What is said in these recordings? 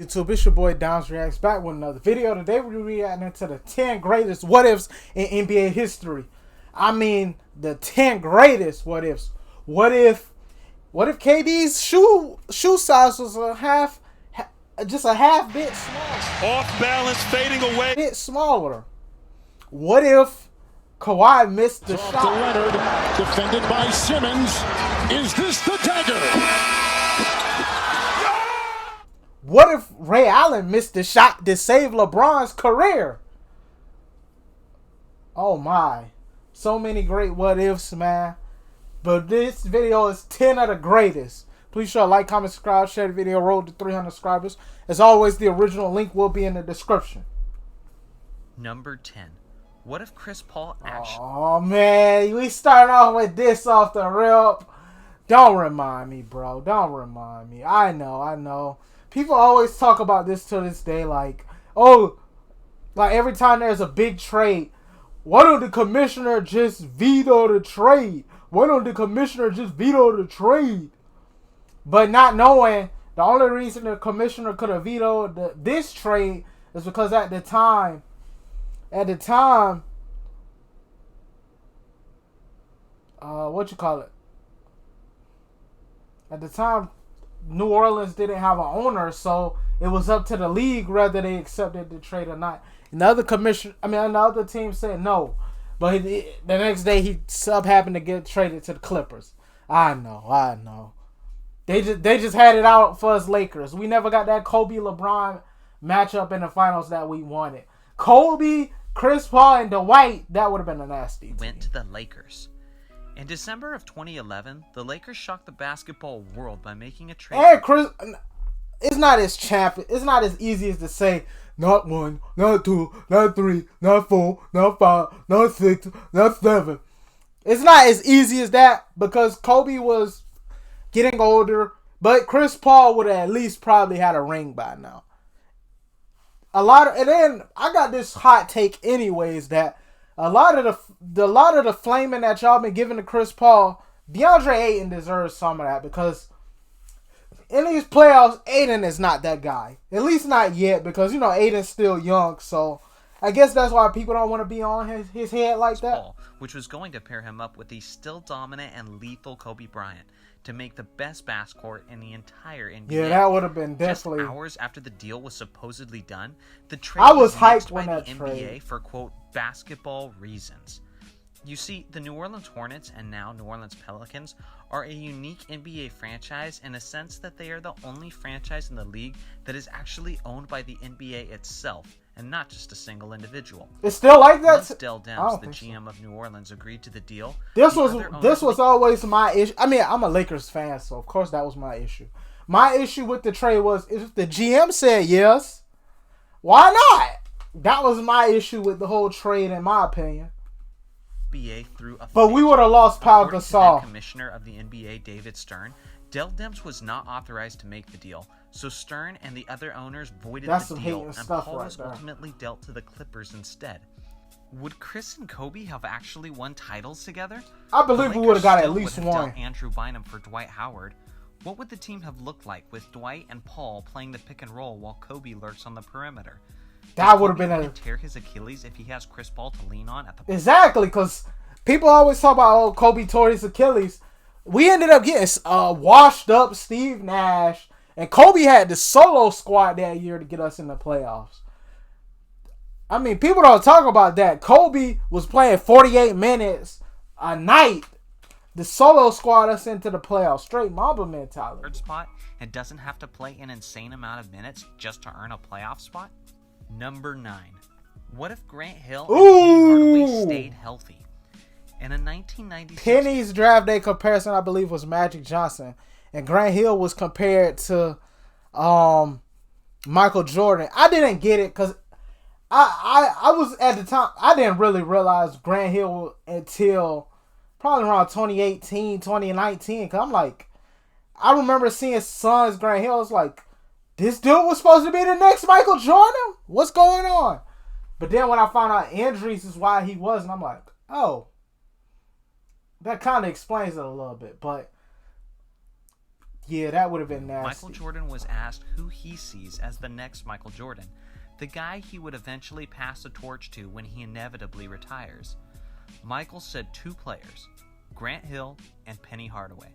YouTube, it's your boy Downs Reacts back with another video. Today we're reacting to the 10 greatest what ifs in NBA history. I mean, the 10 greatest what ifs. What if KD's shoe size was just a half bit smaller? Off balance, fading away. Bit smaller. What if Kawhi missed the shot? To Leonard, defended by Simmons. Is this the dagger? What if Ray Allen missed the shot to save LeBron's career? Oh my. So many great what ifs, man. But this video is 10 of the greatest. Please sure like, comment, subscribe, share the video, road to 300 subscribers. As always, the original link will be in the description. Number 10. What if Chris Paul actually... Oh man, we start off with this off the rip. Don't remind me, bro. Don't remind me. I know. People always talk about this to this day, like, oh, like every time there's a big trade, why don't the commissioner just veto the trade? Why don't the commissioner just veto the trade? But not knowing the only reason the commissioner could have vetoed this trade is because at the time, what you call it? At the time, New Orleans didn't have an owner, so it was up to the league whether they accepted the trade or not. And the other team said no, but the next day he happened to get traded to the Clippers. I know. They just had it out for us Lakers. We never got that Kobe LeBron matchup in the finals that we wanted. Kobe, Chris Paul, and Dwight, that would have been a nasty team. Went to the Lakers. In December of 2011, the Lakers shocked the basketball world by making a trade. Hey, Chris, it's not as easy as to say not 1, not 2, not 3, not 4, not 5, not 6, not 7. It's not as easy as that because Kobe was getting older, but Chris Paul would have at least probably had a ring by now. And then I got this hot take anyways that a lot of the flaming that y'all been giving to Chris Paul, DeAndre Ayton deserves some of that because in these playoffs, Ayton is not that guy. At least not yet because, Ayton's still young. So I guess that's why people don't want to be on his head like that. Paul, which was going to pair him up with the still dominant and lethal Kobe Bryant to make the best backcourt in the entire NBA. Yeah, that would have been definitely. Just hours after the deal was supposedly done, the trade I was hyped when by that the trade. NBA for, quote, basketball reasons. You see, the New Orleans Hornets and now New Orleans Pelicans are a unique NBA franchise in a sense that they are the only franchise in the league that is actually owned by the NBA itself and not just a single individual. It's still like that. Once Dell Demps, the GM of New Orleans, agreed to the deal, this was always my issue. I mean, I'm a Lakers fan, so of course that was my issue. My issue with the trade was if the GM said yes, why not? That was my issue with the whole trade, in my opinion. NBA through a but we would have lost Pau Gasol. Commissioner of the NBA, David Stern, Dell Demps was not authorized to make the deal, so Stern and the other owners voided the deal, and Paul was ultimately dealt to the Clippers instead. Would Chris and Kobe have actually won titles together? I believe we would have got at least one. Andrew Bynum for Dwight Howard. What would the team have looked like with Dwight and Paul playing the pick and roll while Kobe lurks on the perimeter? That would have been tear his Achilles if he has Chris Paul to lean on at the exactly, because people always talk about Kobe tore his Achilles. We ended up getting washed up Steve Nash, and Kobe had the solo squad that year to get us in the playoffs. I mean, people don't talk about that. Kobe was playing 48 minutes a night. The solo squad us into the playoffs. Straight Mamba mentality. Third spot and doesn't have to play an insane amount of minutes just to earn a playoff spot. Number 9. What if Grant Hill and Penny Hardaway stayed healthy? In a 1996 Penny's draft day comparison, I believe, was Magic Johnson, and Grant Hill was compared to Michael Jordan. I didn't get it because I was at the time, I didn't really realize Grant Hill until probably around 2018, 2019. Because I'm like, I remember seeing Suns Grant Hill. I was like, this dude was supposed to be the next Michael Jordan? What's going on? But then when I found out injuries is why he wasn't, I'm like, oh, that kind of explains it a little bit. But Yeah, that would have been nasty. Michael Jordan was asked who he sees as the next Michael Jordan, the guy he would eventually pass the torch to when he inevitably retires. Michael said 2 players, Grant Hill and Penny Hardaway.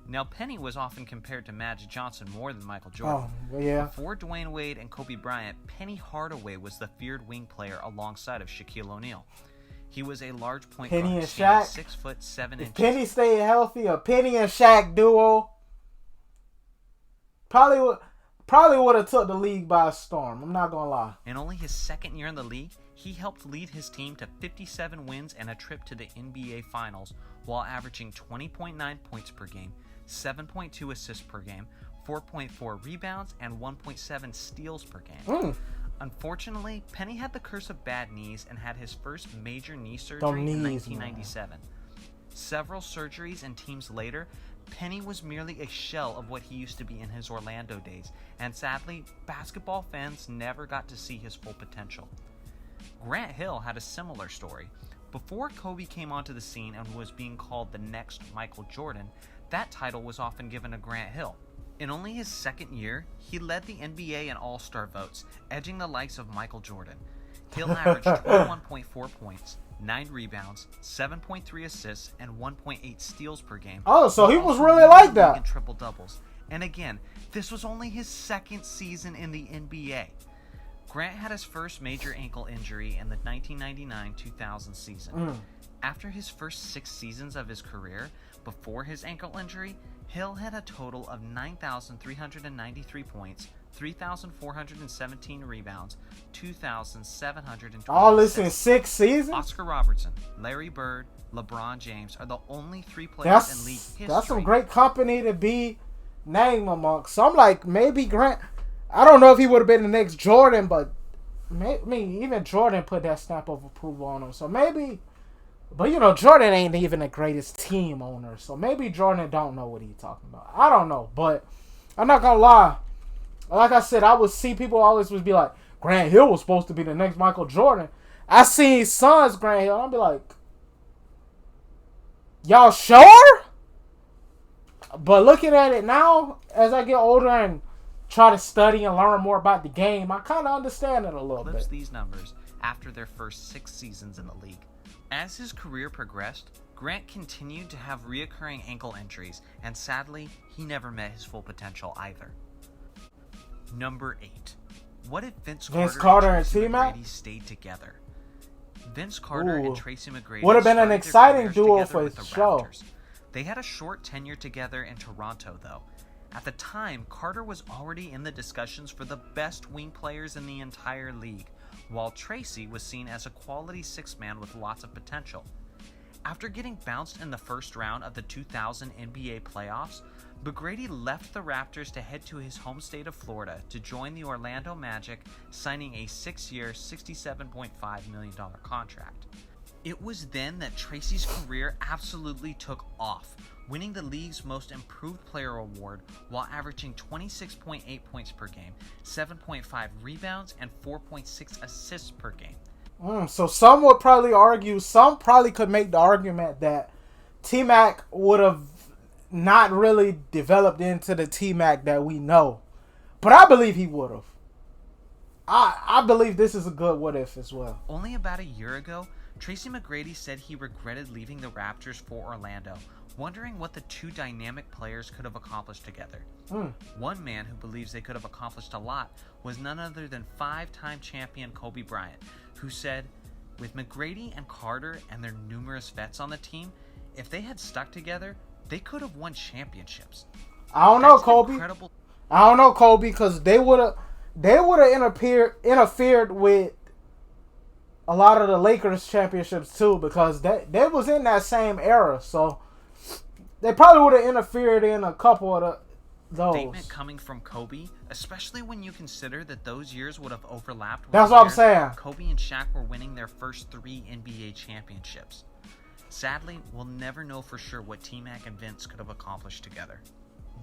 Now, Penny was often compared to Magic Johnson more than Michael Jordan. Oh, yeah. Before Dwayne Wade and Kobe Bryant, Penny Hardaway was the feared wing player alongside of Shaquille O'Neal. He was a large point Penny guard, and standing Shaq. 6'7" If Penny stayed healthy, a Penny and Shaq duo probably would have took the league by storm. I'm not gonna lie. In only his second year in the league, he helped lead his team to 57 wins and a trip to the NBA Finals while averaging 20.9 points per game, 7.2 assists per game, 4.4 rebounds, and 1.7 steals per game. Unfortunately, Penny had the curse of bad knees and had his first major knee surgery in 1997. Several surgeries and teams later, Penny was merely a shell of what he used to be in his Orlando days, and sadly, basketball fans never got to see his full potential. Grant Hill had a similar story. Before Kobe came onto the scene and was being called the next Michael Jordan, that title was often given to Grant Hill. In only his second year, he led the NBA in All-Star votes, edging the likes of Michael Jordan. Hill averaged 21.4 points, 9 rebounds, 7.3 assists, and 1.8 steals per game. Oh, so he was really like that. In triple doubles. And again, this was only his second season in the NBA. Grant had his first major ankle injury in the 1999-2000 season. After his first 6 seasons of his career, before his ankle injury, Hill had a total of 9,393 points, 3,417 rebounds, 2,720. All this in 6 seasons? Oscar Robertson, Larry Bird, LeBron James are the only 3 players in league history. That's some great company to be named amongst. So I'm like, maybe Grant. I don't know if he would have been the next Jordan, but even Jordan put that stamp of approval on him. So maybe. But, Jordan ain't even the greatest team owner. So maybe Jordan don't know what he's talking about. I don't know. But I'm not going to lie. Like I said, I would see people always would be like, Grant Hill was supposed to be the next Michael Jordan. I seen Suns Grant Hill. I'll be like, y'all sure? But looking at it now, as I get older and try to study and learn more about the game, I kind of understand it a little bit. These numbers after their first 6 seasons in the league. As his career progressed, Grant continued to have reoccurring ankle injuries, and sadly, he never met his full potential either. Number 8. What if Vince Carter and Tracy McGrady stayed together? Vince Carter and Tracy McGrady would have been an exciting duo for the show. Raptors. They had a short tenure together in Toronto, though. At the time, Carter was already in the discussions for the best wing players in the entire league, while Tracy was seen as a quality 6-man with lots of potential. After getting bounced in the first round of the 2000 NBA playoffs, McGrady left the Raptors to head to his home state of Florida to join the Orlando Magic, signing a 6-year, $67.5 million contract. It was then that Tracy's career absolutely took off, winning the league's Most Improved Player award while averaging 26.8 points per game, 7.5 rebounds, and 4.6 assists per game. So some would probably argue, some probably could make the argument that T-Mac would have not really developed into the T-Mac that we know. But I believe he would have. I believe this is a good what if as well. Only about a year ago, Tracy McGrady said he regretted leaving the Raptors for Orlando, wondering what the 2 dynamic players could have accomplished together. One man who believes they could have accomplished a lot was none other than 5-time champion Kobe Bryant, who said, with McGrady and Carter and their numerous vets on the team, if they had stuck together, they could have won championships. I don't know, Kobe. I don't know, Kobe, because they would have interfered with a lot of the Lakers championships too, because they was in that same era. So they probably would have interfered in a couple of those. Statement coming from Kobe, especially when you consider that those years would have overlapped with That's what I'm saying. Kobe and Shaq were winning their first 3 NBA championships. Sadly, we'll never know for sure what T-Mac and Vince could have accomplished together.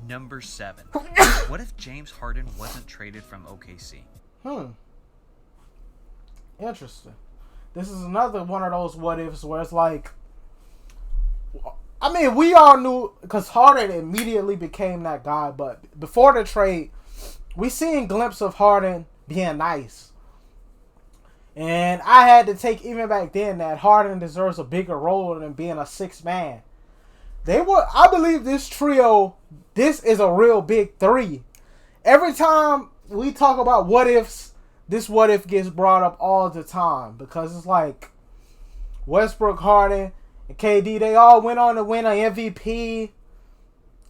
Number 7. What if James Harden wasn't traded from OKC? Interesting. This is another one of those what ifs where it's like, I mean, we all knew because Harden immediately became that guy. But before the trade, we seen glimpses of Harden being nice. And I had to take even back then that Harden deserves a bigger role than being a sixth man. I believe this trio, this is a real big three. Every time we talk about what ifs, this what if gets brought up all the time because it's like Westbrook, Harden, and KD, they all went on to win an MVP.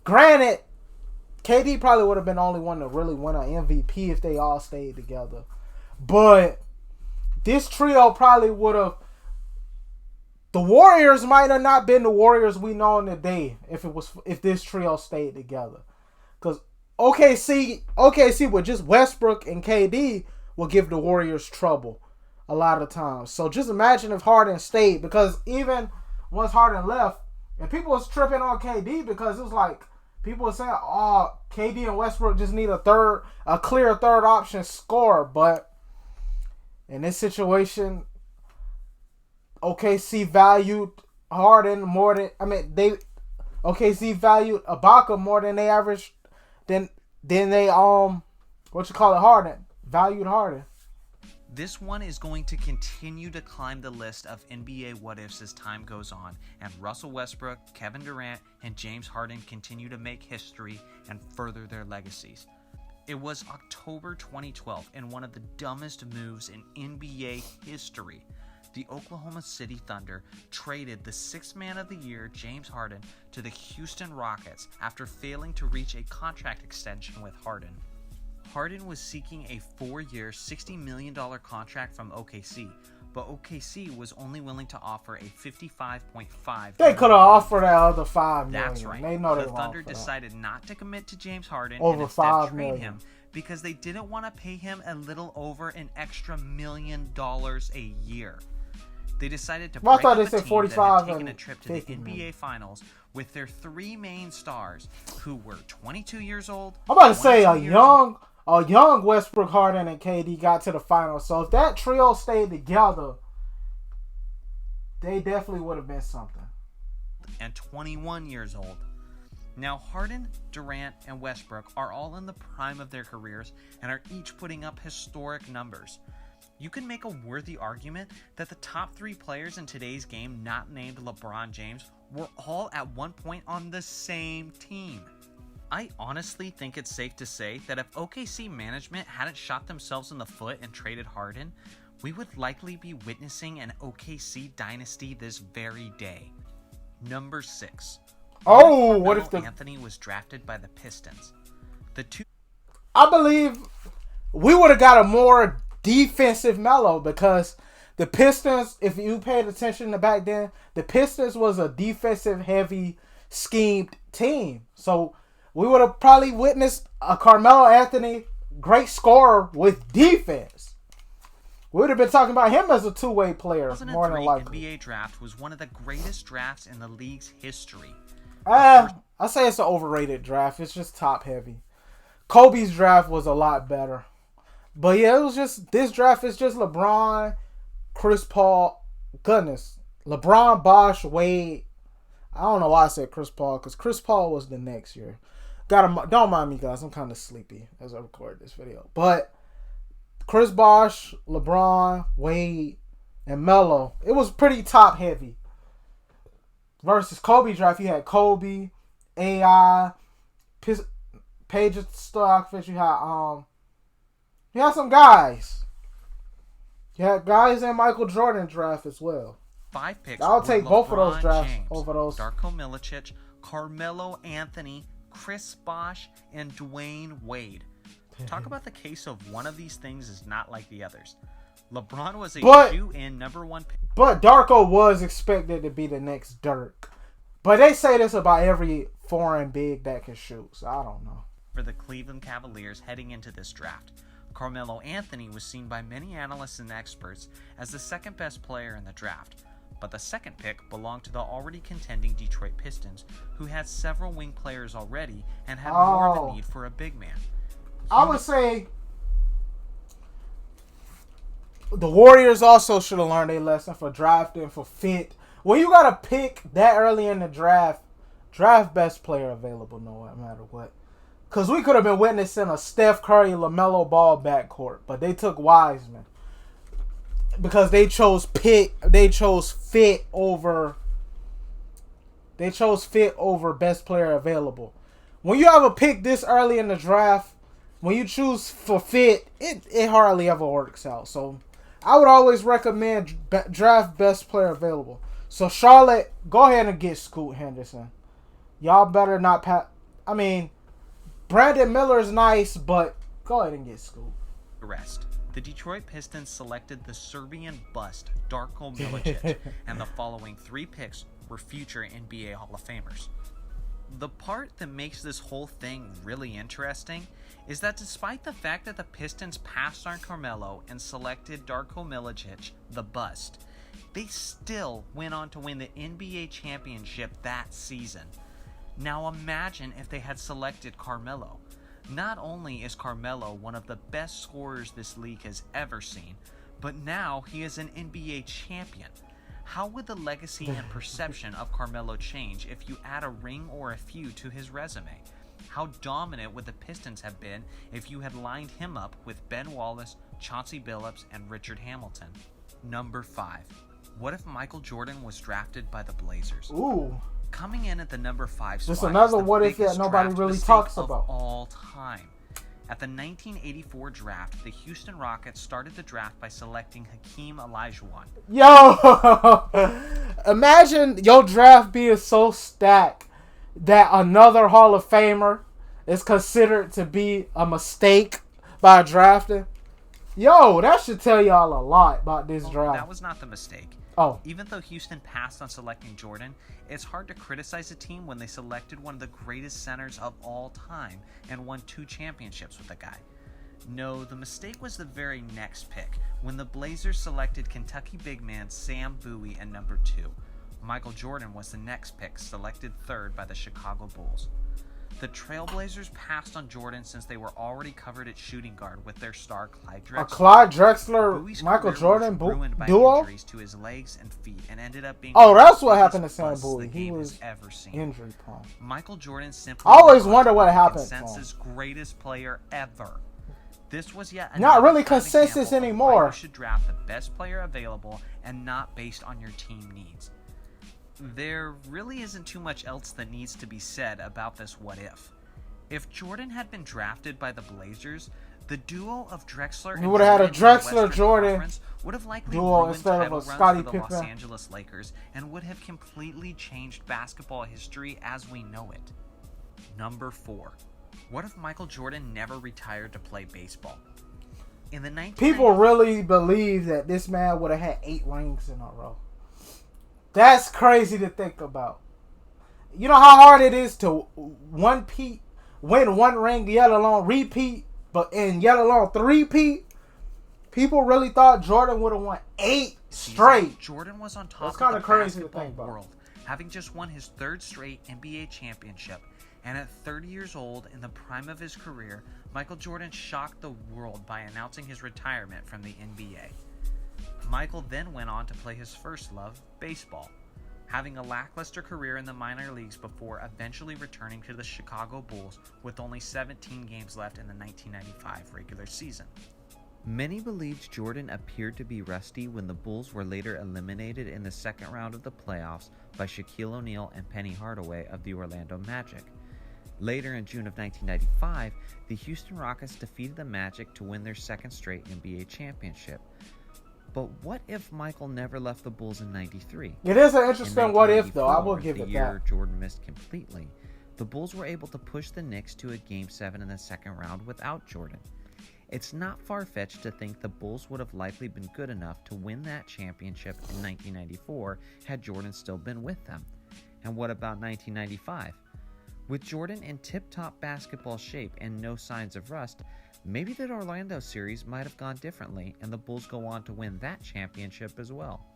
Granted, KD probably would have been the only one to really win an MVP if they all stayed together. But this trio probably would have. The Warriors might have not been the Warriors we know today if this trio stayed together. Because OKC with just Westbrook and KD will give the Warriors trouble a lot of times. So just imagine if Harden stayed, because even once Harden left, and people was tripping on KD because it was like people were saying, "Oh, KD and Westbrook just need a clear third option scorer." But in this situation, OKC valued Harden more than OKC valued Ibaka more than they averaged than they Harden valued Harden. This one is going to continue to climb the list of NBA what-ifs as time goes on, and Russell Westbrook, Kevin Durant, and James Harden continue to make history and further their legacies. It was October 2012, and one of the dumbest moves in NBA history. The Oklahoma City Thunder traded the Sixth Man of the Year, James Harden, to the Houston Rockets after failing to reach a contract extension with Harden. Harden was seeking a 4-year, $60 million contract from OKC, but OKC was only willing to offer a $55.5 They could have offered that other $5 million. That's right. They know the Thunder decided not to commit to James Harden over and instead $5 trade million. him because they didn't want to pay him a little over an extra $1 million a year. They decided to break up a team that had taken a trip to the NBA Finals with their three main stars, who were 22 years old. I'm about to say a young Westbrook, Harden, and KD got to the finals. So if that trio stayed together, they definitely would have been something. And 21 years old. Now Harden, Durant, and Westbrook are all in the prime of their careers and are each putting up historic numbers. You can make a worthy argument that the top three players in today's game not named LeBron James were all at one point on the same team. I honestly think it's safe to say that if OKC management hadn't shot themselves in the foot and traded Harden, we would likely be witnessing an OKC dynasty this very day. Number 6. What if Anthony was drafted by the Pistons? I believe we would have got a more defensive Melo, because the Pistons, if you paid attention to back then, the Pistons was a defensive heavy schemed team. So we would have probably witnessed a Carmelo Anthony great scorer with defense. We would have been talking about him as a two-way player more than likely. The NBA draft was one of the greatest drafts in the league's history. I say it's an overrated draft. It's just top heavy. Kobe's draft was a lot better. But yeah, this draft is just LeBron, Chris Paul, LeBron, Bosh, Wade. I don't know why I said Chris Paul, because Chris Paul was the next year. Don't mind me, guys. I'm kind of sleepy as I record this video. But Chris Bosh, LeBron, Wade, and Melo. It was pretty top heavy. Versus Kobe draft, you had Kobe, AI, Page Stockfish. You had some guys. You had guys in Michael Jordan draft as well. 5 picks. I'll take LeBron both of those drafts James, over those. Darko Milicic, Carmelo Anthony, Chris Bosh, and Dwayne Wade. Talk about the case of one of these things is not like the others. LeBron was a shoe-in number 1 pick. But Darko was expected to be the next Dirk. But they say this about every foreign big that can shoot, so I don't know. For the Cleveland Cavaliers heading into this draft, Carmelo Anthony was seen by many analysts and experts as the second best player in the draft. But the second pick belonged to the already contending Detroit Pistons, who had several wing players already and had more of a need for a big man. I would say the Warriors also should have learned a lesson for drafting for fit. when you gotta pick that early in the draft best player available no matter what. Because we could have been witnessing a Steph Curry, LaMelo Ball backcourt, but they took Wiseman. Because they chose fit over best player available. When you have a pick this early in the draft, when you choose for fit, it hardly ever works out. So I would always recommend draft best player available. So Charlotte, go ahead and get Scoot Henderson. Y'all better not Brandon Miller's nice, but go ahead and get Scoot. Rest. The Detroit Pistons selected the Serbian bust Darko Milicic, and the following 3 picks were future NBA Hall of Famers. The part that makes this whole thing really interesting is that despite the fact that the Pistons passed on Carmelo and selected Darko Milicic, the bust, they still went on to win the NBA championship that season. Now imagine if they had selected Carmelo. Not only is Carmelo one of the best scorers this league has ever seen, but now he is an NBA champion. How would the legacy and perception of Carmelo change if you add a ring or a few to his resume? How dominant would the Pistons have been if you had lined him up with Ben Wallace, Chauncey Billups, and Richard Hamilton? Number 5. What if Michael Jordan was drafted by the Blazers? Ooh. Coming in at the number 5 spot, just another is the what if that biggest nobody draft really mistake talks of about all time. At the 1984 draft, the Houston Rockets started the draft by selecting Hakeem Olajuwon. Yo, imagine your draft being so stacked that another Hall of Famer is considered to be a mistake by drafting. Yo, that should tell y'all a lot about this draft. That was not the mistake. Oh. Even though Houston passed on selecting Jordan, it's hard to criticize a team when they selected one of the greatest centers of all time and won 2 championships with the guy. No, the mistake was the very next pick, when the Blazers selected Kentucky big man Sam Bowie at number 2. Michael Jordan was the next pick, selected 3rd by the Chicago Bulls. The Trailblazers passed on Jordan since they were already covered at shooting guard with their star Clyde Drexler. A Clyde Drexler, Bowie's Michael career Jordan was ruined by duo? injuries to his legs and feet, and ended up being Oh, one of that's the what biggest happened to Sam busts Bowie. the He game was has ever seen. injury prone. Michael Jordan simply I always went on wonder to what be the happened to him. consensus greatest player ever. This was yet Not another really prime consensus example of anymore. why you should draft the best player available and not based on your team needs. There really isn't too much else that needs to be said about this what if. If Jordan had been drafted by the Blazers, the duo of Drexler and You would have had a Jordan in the Drexler Western Jordan Conference would have likely duo ruined instead of title a runs Scottie for the Los Pippen. Angeles Lakers and would have completely changed basketball history as we know it. Number 4. What if Michael Jordan never retired to play baseball? In the 1990s, People really believe that this man would have had 8 rings in a row. That's crazy to think about. You know how hard it is to win 1 ring, yet alone repeat, but in yet alone 3-peat? People really thought Jordan would have won 8 straight. Jordan was on top That's of kinda the crazy to basketball think about. world, having just won his 3rd straight NBA championship. And at 30 years old, in the prime of his career, Michael Jordan shocked the world by announcing his retirement from the NBA. Michael then went on to play his first love, baseball, having a lackluster career in the minor leagues before eventually returning to the Chicago Bulls with only 17 games left in the 1995 regular season. Many believed Jordan appeared to be rusty when the Bulls were later eliminated in the second round of the playoffs by Shaquille O'Neal and Penny Hardaway of the Orlando Magic. Later in June of 1995, the Houston Rockets defeated the Magic to win their 2nd straight NBA championship. But what if Michael never left the Bulls in 93? It is an interesting what if, though. I will 1994, give the it year that. Jordan missed completely, the Bulls were able to push the Knicks to a Game 7 in the second round without Jordan. It's not far-fetched to think the Bulls would have likely been good enough to win that championship in 1994 had Jordan still been with them. And what about 1995? With Jordan in tip-top basketball shape and no signs of rust, maybe that Orlando series might have gone differently and the Bulls go on to win that championship as well.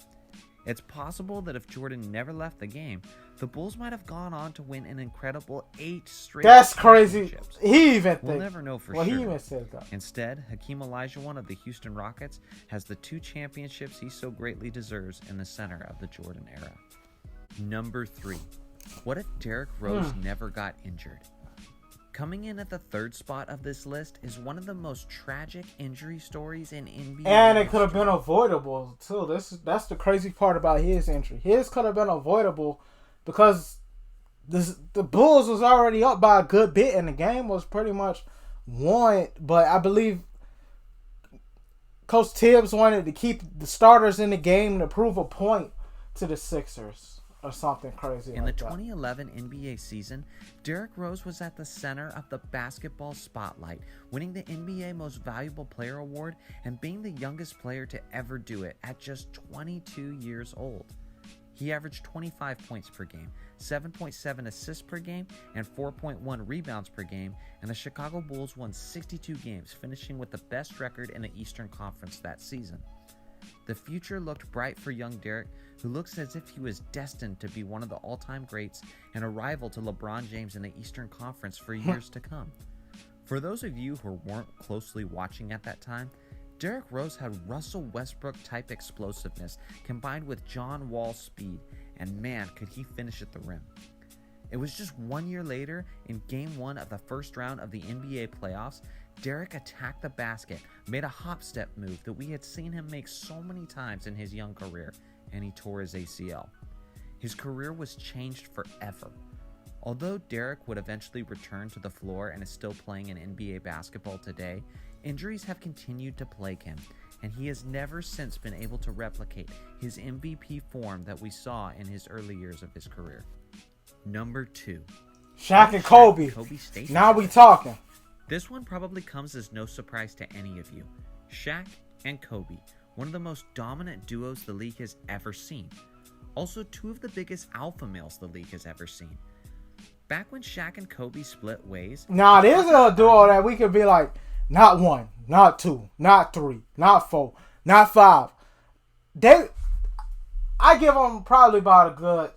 It's possible that if Jordan never left the game, the Bulls might have gone on to win an incredible 8 straight That's crazy. championships. He even We'll think. never know for Well, sure. he even said that. Instead, Hakeem Olajuwon of the Houston Rockets has the 2 championships he so greatly deserves in the center of the Jordan era. Number 3. What if Derrick Rose never got injured? Coming in at the third spot of this list is one of the most tragic injury stories in NBA. And it could have been avoidable too. That's the crazy part about his injury. His could have been avoidable because the Bulls was already up by a good bit and the game was pretty much won. But I believe Coach Tibbs wanted to keep the starters in the game to prove a point to the Sixers or something crazy. In like the that. 2011 NBA season, Derrick Rose was at the center of the basketball spotlight, winning the NBA Most Valuable Player award and being the youngest player to ever do it at just 22 years old. He averaged 25 points per game, 7.7 assists per game, and 4.1 rebounds per game, and the Chicago Bulls won 62 games, finishing with the best record in the Eastern Conference that season. The future looked bright for young Derrick, who looks as if he was destined to be one of the all-time greats and a rival to LeBron James in the Eastern Conference for years to come. For those of you who weren't closely watching at that time, Derrick Rose had Russell Westbrook-type explosiveness combined with John Wall speed, and man, could he finish at the rim. It was just 1 year later, in Game 1 of the first round of the NBA playoffs, Derrick attacked the basket, made a hop-step move that we had seen him make so many times in his young career, and he tore his ACL. His career was changed forever. Although Derrick would eventually return to the floor and is still playing in NBA basketball today, injuries have continued to plague him, and he has never since been able to replicate his MVP form that we saw in his early years of his career. Number 2. Shaq and Kobe. Stay Now we talking. This one probably comes as no surprise to any of you. Shaq and Kobe, one of the most dominant duos the league has ever seen. Also, two of the biggest alpha males the league has ever seen. Back when Shaq and Kobe split ways... Now, there's a duo that we could be like, not 1, not 2, not 3, not 4, not 5. I give them probably about a good...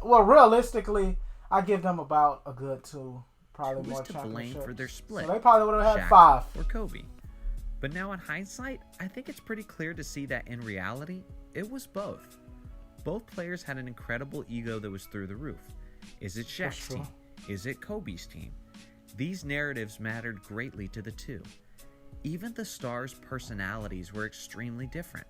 realistically, I give them about a good 2. Probably who more was to blame for their split? So they probably would have had Shaq 5. or Kobe. But now in hindsight, I think it's pretty clear to see that in reality, it was both. Both players had an incredible ego that was through the roof. Is it Shaq's team? Is it Kobe's team? These narratives mattered greatly to the two. Even the stars' personalities were extremely different.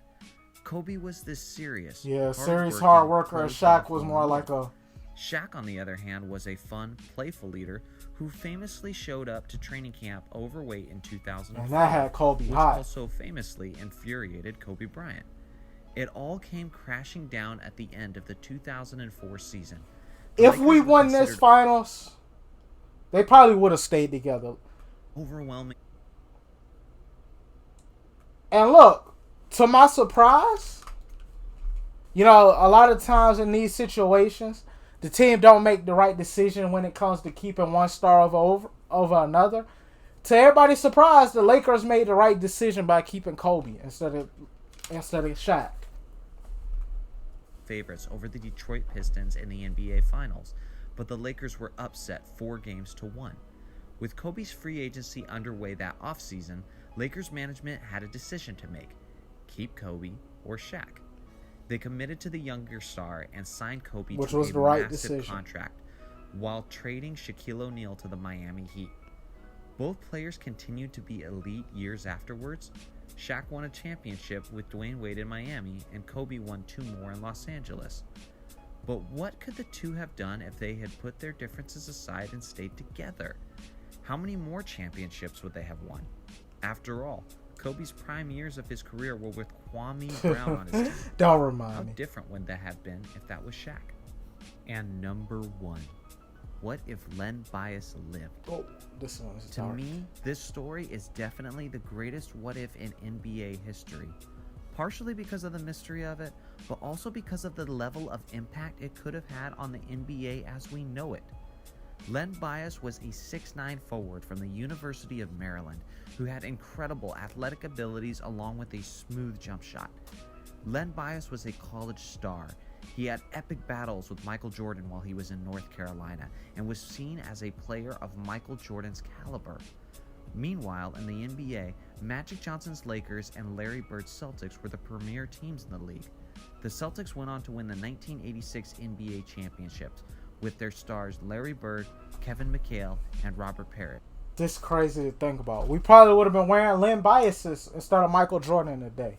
Kobe was this serious, hard worker, and Shaq was more like a... Shaq, on the other hand, was a fun, playful leader who famously showed up to training camp overweight in 2004, and that had Kobe which hot. also famously infuriated Kobe Bryant. It all came crashing down at the end of the 2004 season. If we won this finals, they probably would have stayed together. Overwhelming. And look, to my surprise, a lot of times in these situations, the team don't make the right decision when it comes to keeping one star over another. To everybody's surprise, the Lakers made the right decision by keeping Kobe instead of Shaq. Favorites over the Detroit Pistons in the NBA Finals, but the Lakers were upset 4-1. With Kobe's free agency underway that offseason, Lakers management had a decision to make: keep Kobe or Shaq. They committed to the younger star and signed Kobe Which to was a the right massive decision. contract, while trading Shaquille O'Neal to the Miami Heat. Both players continued to be elite years afterwards. Shaq won a championship with Dwayne Wade in Miami, and Kobe won 2 more in Los Angeles. But what could the two have done if they had put their differences aside and stayed together? How many more championships would they have won? After all, Kobe's prime years of his career were with Kwame Brown on his team. Don't remind How me. different would that have been if that was Shaq? And number 1, what if Len Bias lived? Oh, this one is To dark. me, this story is definitely the greatest what if in NBA history. Partially because of the mystery of it, but also because of the level of impact it could have had on the NBA as we know it. Len Bias was a 6'9" forward from the University of Maryland who had incredible athletic abilities along with a smooth jump shot. Len Bias was a college star. He had epic battles with Michael Jordan while he was in North Carolina and was seen as a player of Michael Jordan's caliber. Meanwhile, in the NBA, Magic Johnson's Lakers and Larry Bird's Celtics were the premier teams in the league. The Celtics went on to win the 1986 NBA championships with their stars Larry Bird, Kevin McHale, and Robert Parrott. This is crazy to think about. We probably would have been wearing Len biases instead of Michael Jordan today.